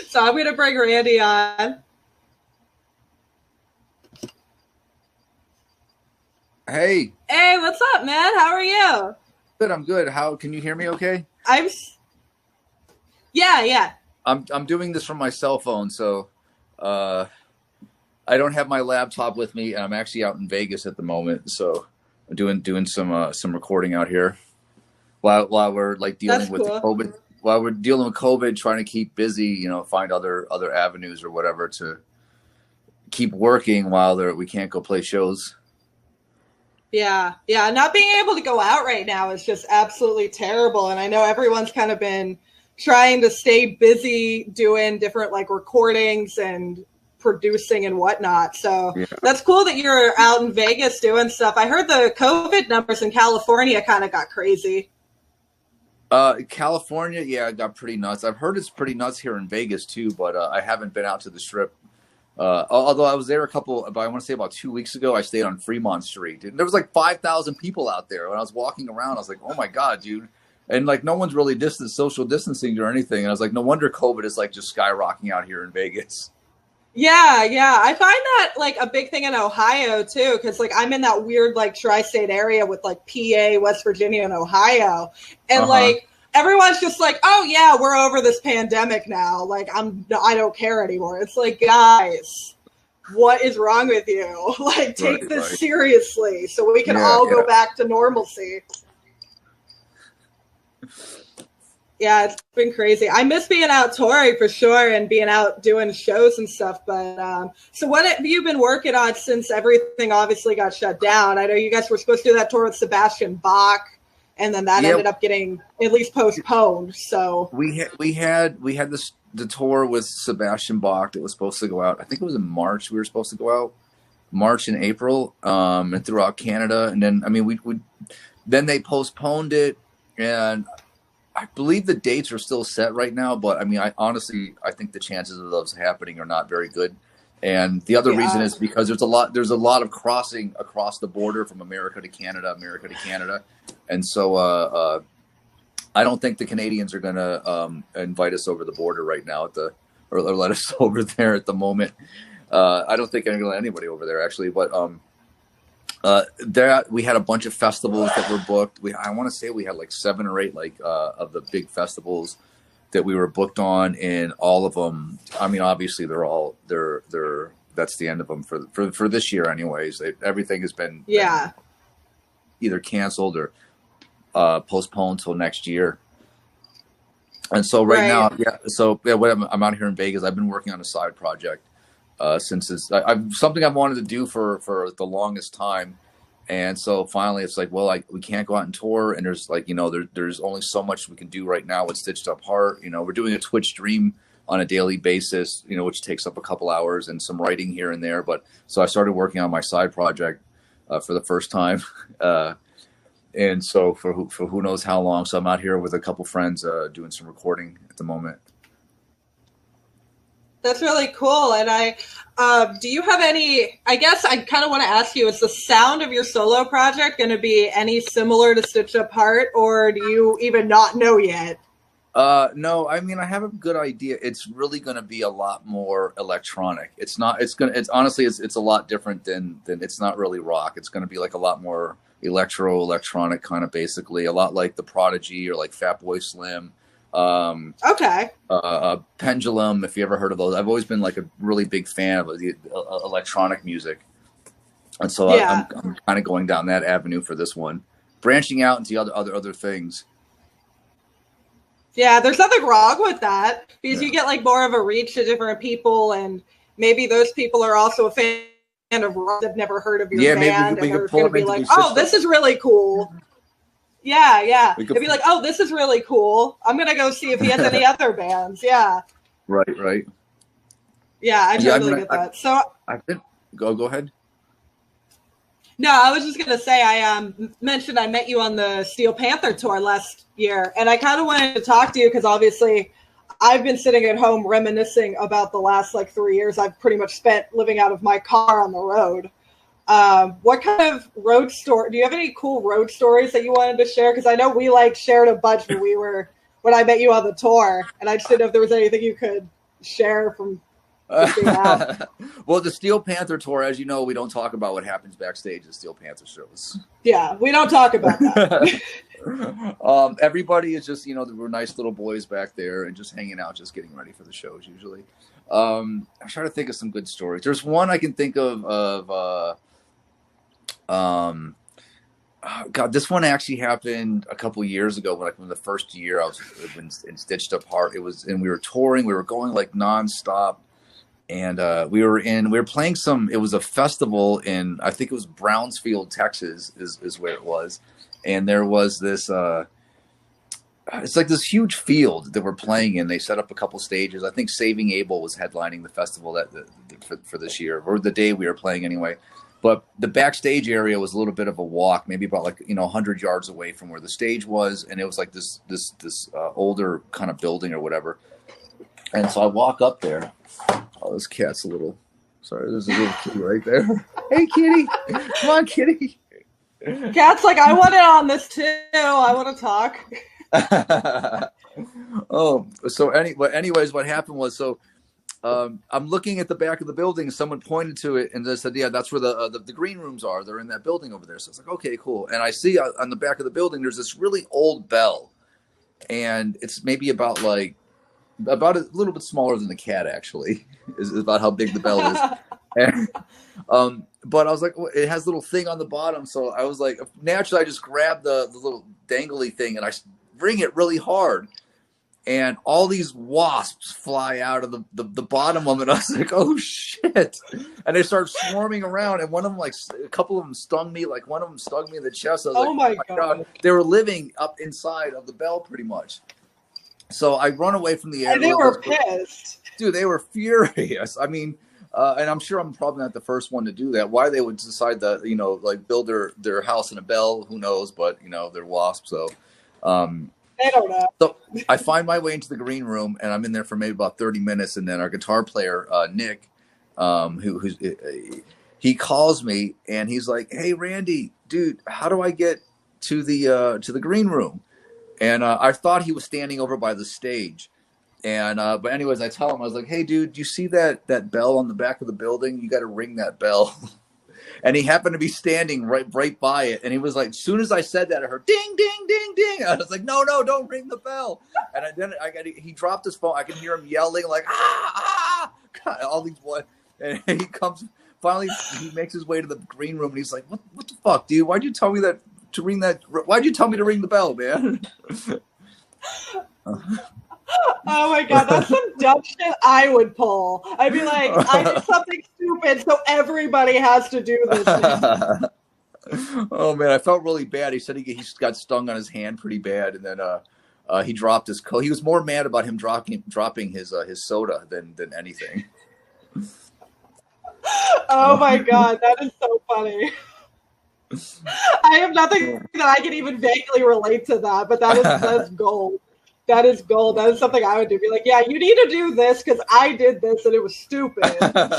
So I'm going to bring Randy on. Hey. Hey, what's up, man? How are you? Good, I'm good. How can you hear me okay? I'm yeah. I'm doing this from my cell phone, so I don't have my laptop with me, and I'm actually out in Vegas at the moment, so I'm doing some recording out here while we're like dealing That's with the cool. COVID. While we're dealing with COVID, trying to keep busy, find other avenues or whatever to keep working while we can't go play shows. Yeah. Not being able to go out right now is just absolutely terrible. And I know everyone's kind of been trying to stay busy doing different like recordings and producing and whatnot. So Yeah. that's cool that you're out in Vegas doing stuff. I heard the COVID numbers in California kind of got crazy. California, yeah, it got pretty nuts. I've heard it's pretty nuts here in Vegas too, but I haven't been out to the Strip. Although I was there but I want to say about 2 weeks ago, I stayed on Fremont Street, and there was like 5,000 people out there. When I was walking around, I was like, "Oh my god, dude!" And like no one's really social distancing or anything. And I was like, "No wonder COVID is like just skyrocketing out here in Vegas." Yeah. I find that like a big thing in Ohio too, because like I'm in that weird like tri-state area with like PA, West Virginia, and Ohio, and like everyone's just like, oh yeah, we're over this pandemic now. Like I don't care anymore. It's like, guys, what is wrong with you? Like take this seriously so we can all go back to normalcy. Yeah, it's been crazy. I miss being out touring for sure and being out doing shows and stuff. But so what have you been working on since everything obviously got shut down? I know you guys were supposed to do that tour with Sebastian Bach, and then that ended up getting at least postponed. So we had the tour with Sebastian Bach that was supposed to go out. I think it was in March. We were supposed to go out March and April, and throughout Canada. And then we then they postponed it, and I believe the dates are still set right now. But I honestly think the chances of those happening are not very good. And the other reason is because there's a lot of crossing across the border from America to Canada, and so I don't think the Canadians are going to invite us over the border right now or let us over there at the moment. I don't think I'm going to let anybody over there actually, but there we had a bunch of festivals that were booked. I want to say we had like 7 or 8 of the big festivals that we were booked on, and all of them. Obviously they're that's the end of them for this year, anyways. Everything has been either canceled or postponed till next year. And so right now, I'm out here in Vegas. I've been working on a side project since something I've wanted to do for the longest time. And so finally it's like, well, we can't go out and tour, and there's there's only so much we can do right now with Stitched Up Heart. We're doing a Twitch stream on a daily basis, which takes up a couple hours, and some writing here and there. But so I started working on my side project for the first time. And so for who knows how long. So I'm out here with a couple friends doing some recording at the moment. That's really cool. And do you have any, I guess I kind of want to ask you, is the sound of your solo project going to be any similar to Stitched Up Heart, or do you even not know yet? No, I have a good idea. It's really going to be a lot more electronic. It's honestly a lot different than it's not really rock. It's going to be like a lot more electronic kind of, basically a lot like the Prodigy or like Fatboy Slim. Pendulum, if you ever heard of those. I've always been like a really big fan of the electronic music, and so I'm kind of going down that avenue for this one, branching out into other things. Yeah, there's nothing wrong with that, because you get like more of a reach to different people, and maybe those people are also a fan of rock, they've never heard of your band, and they're going to be like, oh, this is really cool. Yeah. They'd be like, oh, this is really cool. I'm going to go see if he has any other bands. Yeah. Right. Yeah, I totally get that. So go ahead. No, I was just going to say, I mentioned I met you on the Steel Panther tour last year, and I kind of wanted to talk to you because obviously I've been sitting at home reminiscing about the last 3 years I've pretty much spent living out of my car on the road. What kind of road story, do you have any cool road stories that you wanted to share? Because I know we shared a bunch when I met you on the tour, and I just didn't know if there was anything you could share from what you have. Well, the Steel Panther tour, as you know, we don't talk about what happens backstage at Steel Panther shows. Yeah, we don't talk about that. Everybody is just, there were nice little boys back there and just hanging out, just getting ready for the shows usually. I'm trying to think of some good stories. There's one I can think of God, this one actually happened a couple years ago when the first year I was in Stitched Apart. And we were touring, we were going like nonstop. And we were playing it was a festival in, I think it was Brownsfield, Texas is where it was. And there was this, it's like this huge field that we're playing in. They set up a couple stages. I think Saving Abel was headlining the festival for this year, or the day we were playing anyway. But the backstage area was a little bit of a walk, maybe about 100 yards away from where the stage was. And it was like this older kind of building or whatever. And so I walk up there. Oh, this cat's a little. Sorry, there's a little kitty right there. Hey, kitty. Come on, kitty. Cat's like, I want it on this too. I want to talk. Oh, so anyways, what happened was, I'm looking at the back of the building. Someone pointed to it and they said, yeah, that's where the green rooms are. They're in that building over there. So I was like, okay, cool. And I see on the back of the building, there's this really old bell. And it's maybe about a little bit smaller than the cat, actually, is about how big the bell is. And, but I was like, well, it has a little thing on the bottom. So I was like, naturally, I just grabbed the little dangly thing and I ring it really hard. And all these wasps fly out of the bottom of it. I was like, oh, shit. And they start swarming around. And one of them, a couple of them stung me. One of them stung me in the chest. I was oh my God. They were living up inside of the bell pretty much. So I run away from the area. And they were pissed. Dude, they were furious. I mean, and I'm sure I'm probably not the first one to do that. Why they would decide to, build their house in a bell, who knows? But, they're wasps. So, they don't know. So I find my way into the green room, and I'm in there for maybe about 30 minutes. And then our guitar player, Nick, he calls me and he's like, "Hey, Randy, dude, how do I get to the green room?" And I thought he was standing over by the stage. And but anyways, I tell him, I was like, "Hey, dude, do you see that bell on the back of the building? You got to ring that bell." And he happened to be standing right by it. And he was like, as soon as I said that, I heard ding, ding, ding, ding. I was like, no, don't ring the bell. And he dropped his phone. I can hear him yelling God, all these what? And he comes, finally, he makes his way to the green room. And he's like, what the fuck, dude? Why'd you tell me to ring the bell, man? Oh my God, that's some dumb shit I would pull. I'd be like, I did something stupid, so everybody has to do this. Oh man, I felt really bad. He said he got stung on his hand pretty bad, and then he dropped his coat. He was more mad about him dropping his soda than anything. Oh my God, that is so funny. I have nothing that I can even vaguely relate to that, but that's gold. That is gold. That is something I would do. Be like, yeah, you need to do this because I did this and it was stupid.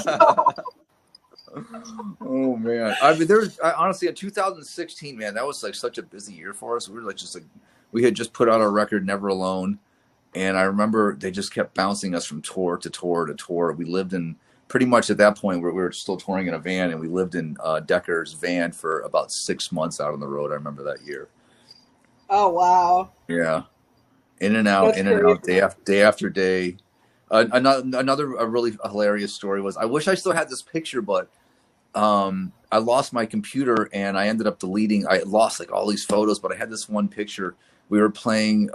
So. Oh man, I mean, honestly in 2016, man, that was such a busy year for us. We were we had just put out our record Never Alone, and I remember they just kept bouncing us from tour to tour to tour. We lived in pretty much at that point where we were still touring in a van, and we lived in Decker's van for about 6 months out on the road. I remember that year. Oh wow. Yeah. In and out, day after day. Another really hilarious story was, I wish I still had this picture, but I lost my computer and I ended up deleting. I lost all these photos, but I had this one picture. We were playing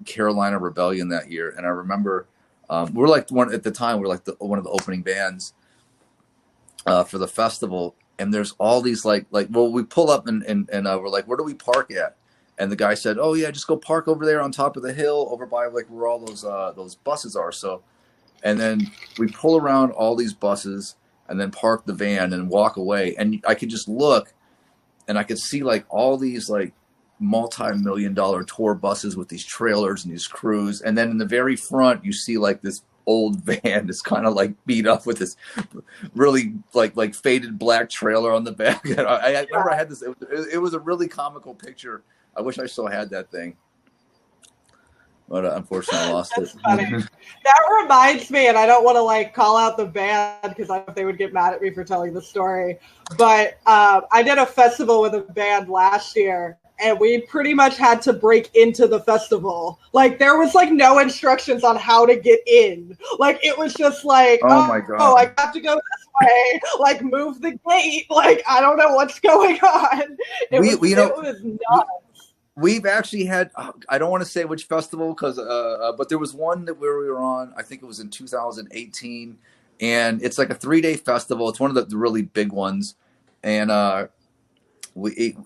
Carolina Rebellion that year, and I remember we're one at the time. We're one of the opening bands for the festival, and there's all these we pull up and we're like, where do we park at? And the guy said, "Oh yeah, just go park over there on top of the hill, over by where all those buses are." So, and then we pull around all these buses and then park the van and walk away. And I could just look, and I could see all these multi-million-dollar tour buses with these trailers and these crews. And then in the very front, you see this old van that's kind of beat up with this really faded black trailer on the back. And I remember I had this. It was a really comical picture. I wish I still had that thing. but unfortunately I lost That's it. funny. That reminds me, and I don't want to like call out the band because I know they would get mad at me for telling the story, but I did a festival with a band last year, and we pretty much had to break into the festival. Like there was like no instructions on how to get in. Like it was just like, Oh my oh, I God. have to go this way. Like move the gate. Like I don't know what's going on. It was nuts. We've actually had, I don't want to say which festival but there was one where we were on, I think it was in 2018, and it's like a 3-day festival. It's one of the really big ones. And we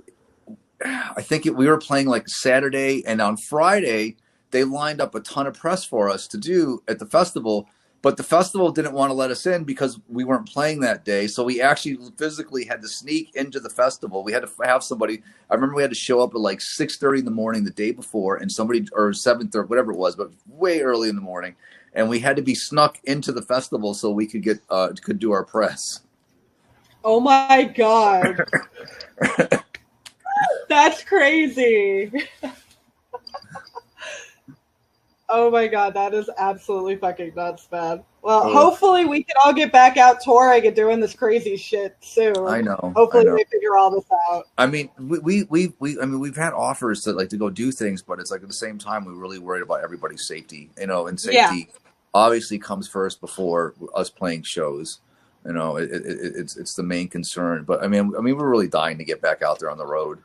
I think we were playing like Saturday, and on Friday they lined up a ton of press for us to do at the festival, but the festival didn't want to let us in because we weren't playing that day. So we actually physically had to sneak into the festival. We had to have somebody. I remember we had to show up at like 6:30 in the morning the day before, and somebody, or 7:30, whatever it was, but way early in the morning, and we had to be snuck into the festival so we could do our press. Oh my God. That's crazy. Oh my God, that is absolutely fucking nuts, man. Well, hopefully we can all get back out touring and doing this crazy shit soon. I know. Hopefully they figure all this out. I mean, we've had offers to go do things, but it's like at the same time we're really worried about everybody's safety, and safety obviously comes first before us playing shows. It's the main concern. But I mean, we're really dying to get back out there on the road.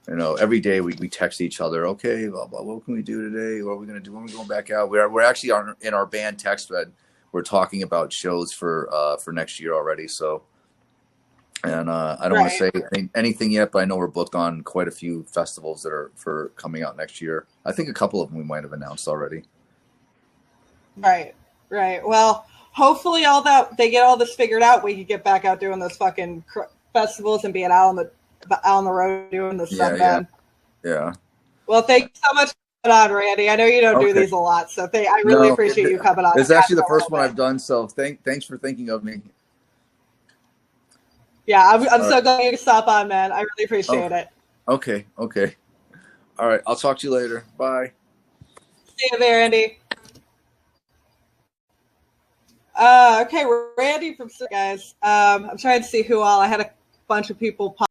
Every day we text each other. Okay, blah, blah, what can we do today? What are we going to do when we go back out? We're actually in our band text thread. We're talking about shows for next year already. So, and I don't want to say anything yet, but I know we're booked on quite a few festivals that are for coming out next year. I think a couple of them we might have announced already. Right. Well, hopefully they get all this figured out. We can get back out doing those fucking festivals and being out on the road doing the stuff. Yeah. Well, thank you so much for coming on, Randy. I know you don't do these a lot, so I really appreciate you coming on. It's actually the first one I've done, so thanks for thinking of me. Yeah, I'm so glad you could stop on, man. I really appreciate it. Okay. All right, I'll talk to you later. Bye. See you there, Randy. Okay, Randy from guys. I'm trying to see who all. I had a bunch of people pop